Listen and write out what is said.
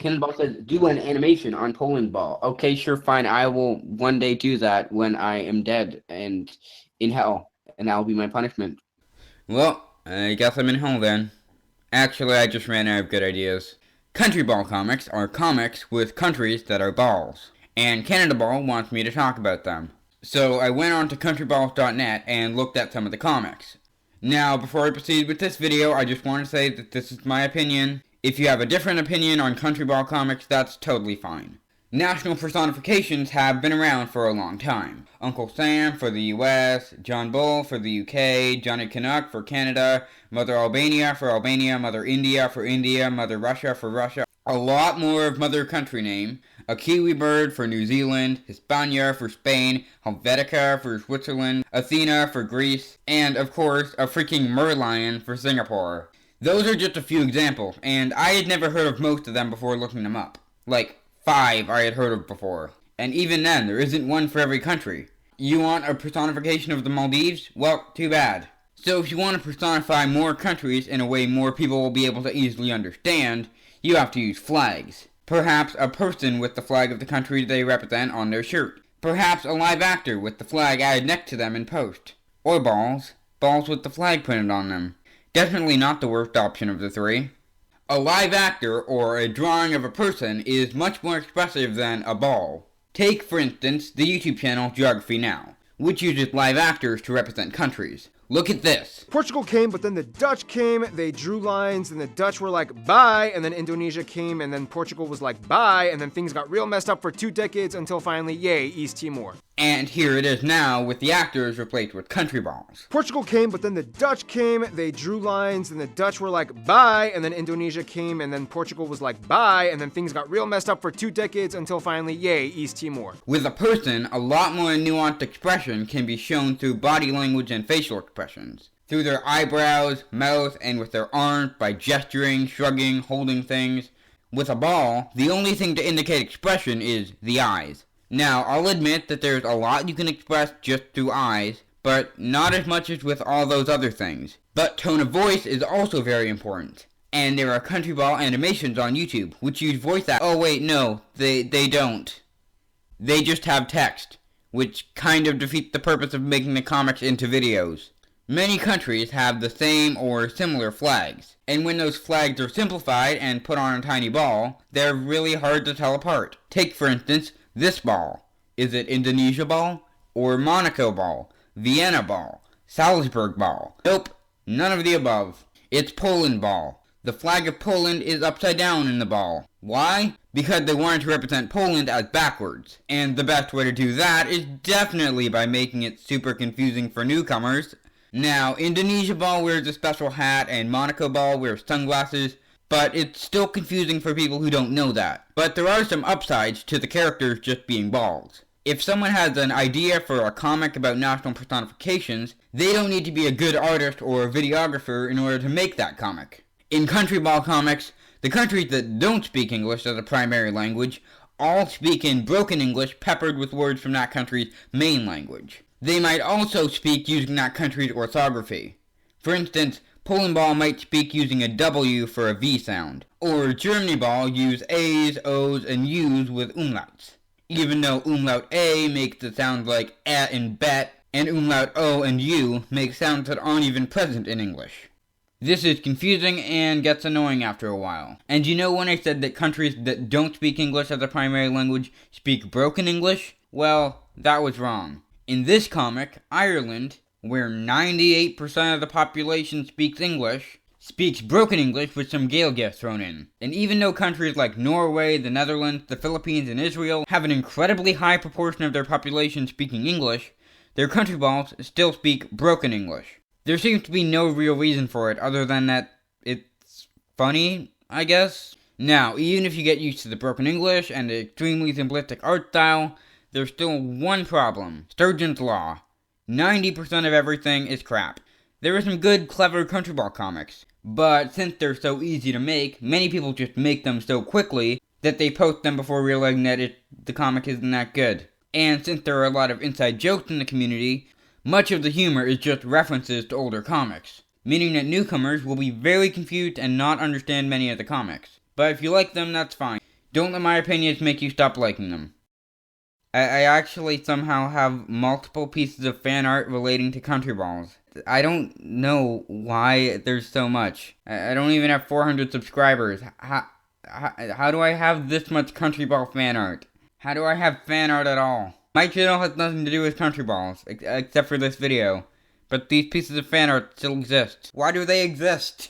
Cannonball says, do an animation on Poland Ball. Okay, sure, fine. I will one day do that when I am dead and in hell, and that will be my punishment. Well, I guess I'm in hell then. Actually, I just ran out of good ideas. Countryball comics are comics with countries that are balls, and Canada Ball wants me to talk about them. So I went on to countryballs.net and looked at some of the comics. Now, before I proceed with this video, I just want to say that this is my opinion. If you have a different opinion on Countryball comics, that's totally fine. National personifications have been around for a long time. Uncle Sam for the US, John Bull for the UK, Johnny Canuck for Canada, Mother Albania for Albania, Mother India for India, Mother Russia for Russia. A lot more of Mother Country name. A Kiwi bird for New Zealand, Hispania for Spain, Helvetica for Switzerland, Athena for Greece, and of course, a freaking merlion for Singapore. Those are just a few examples, and I had never heard of most of them before looking them up. Like, 5 I had heard of before. And even then, there isn't one for every country. You want a personification of the Maldives? Well, too bad. So if you want to personify more countries in a way more people will be able to easily understand, you have to use flags. Perhaps a person with the flag of the country they represent on their shirt. Perhaps a live actor with the flag added next to them in post. Or balls. Balls with the flag printed on them. Definitely not the worst option of the 3. A live actor or a drawing of a person is much more expressive than a ball. Take, for instance, the YouTube channel Geography Now, which uses live actors to represent countries. Look at this. Portugal came, but then the Dutch came, they drew lines, and the Dutch were like, bye, and then Indonesia came, and then Portugal was like, bye, and then things got real messed up for 2 decades until finally, yay, East Timor. And here it is now, with the actors replaced with Countryballs. Portugal came, but then the Dutch came, they drew lines, and the Dutch were like, bye, and then Indonesia came, and then Portugal was like, bye, and then things got real messed up for 2 decades until finally, yay, East Timor. With a person, a lot more nuanced expression can be shown through body language and facial expressions. Through their eyebrows, mouth, and with their arms by gesturing, shrugging, holding things. With a ball, the only thing to indicate expression is the eyes. Now, I'll admit that there's a lot you can express just through eyes, but not as much as with all those other things. But tone of voice is also very important. And there are Countryball animations on YouTube, which use voice acting. Oh wait, no, they don't. They just have text, which kind of defeats the purpose of making the comics into videos. Many countries have the same or similar flags, and when those flags are simplified and put on a tiny ball, they're really hard to tell apart. Take, for instance, this ball. Is it Indonesia ball? Or Monaco ball? Vienna ball? Salzburg ball? Nope, none of the above. It's Poland ball. The flag of Poland is upside down in the ball. Why? Because they wanted to represent Poland as backwards. And the best way to do that is definitely by making it super confusing for newcomers. Now, Indonesia ball wears a special hat and Monaco ball wears sunglasses, but it's still confusing for people who don't know that. But there are some upsides to the characters just being balls. If someone has an idea for a comic about national personifications, they don't need to be a good artist or a videographer in order to make that comic. In Countryball comics, the countries that don't speak English as a primary language all speak in broken English peppered with words from that country's main language. They might also speak using that country's orthography. For instance, Poland Ball might speak using a W for a V sound, or Germany Ball use A's, O's, and U's with umlauts, even though umlaut A makes it sound like et and bet, and umlaut O and U make sounds that aren't even present in English. This is confusing and gets annoying after a while. And you know when I said that countries that don't speak English as a primary language speak broken English? Well, that was wrong. In this comic, Ireland, where 98% of the population speaks English, speaks broken English with some Gaeilge thrown in. And even though countries like Norway, the Netherlands, the Philippines, and Israel have an incredibly high proportion of their population speaking English, their country balls still speak broken English. There seems to be no real reason for it other than that it's funny, I guess. Now, even if you get used to the broken English and the extremely simplistic art style, there's still one problem. Sturgeon's Law. 90% of everything is crap. There are some good, clever Countryball comics, but since they're so easy to make, many people just make them so quickly that they post them before realizing that the comic isn't that good. And since there are a lot of inside jokes in the community, much of the humor is just references to older comics, meaning that newcomers will be very confused and not understand many of the comics. But if you like them, that's fine. Don't let my opinions make you stop liking them. I actually somehow have multiple pieces of fan art relating to Countryballs. I don't know why there's so much. I don't even have 400 subscribers. How do I have this much Countryball fan art? How do I have fan art at all? My channel has nothing to do with Countryballs, except for this video. But these pieces of fan art still exist. Why do they exist?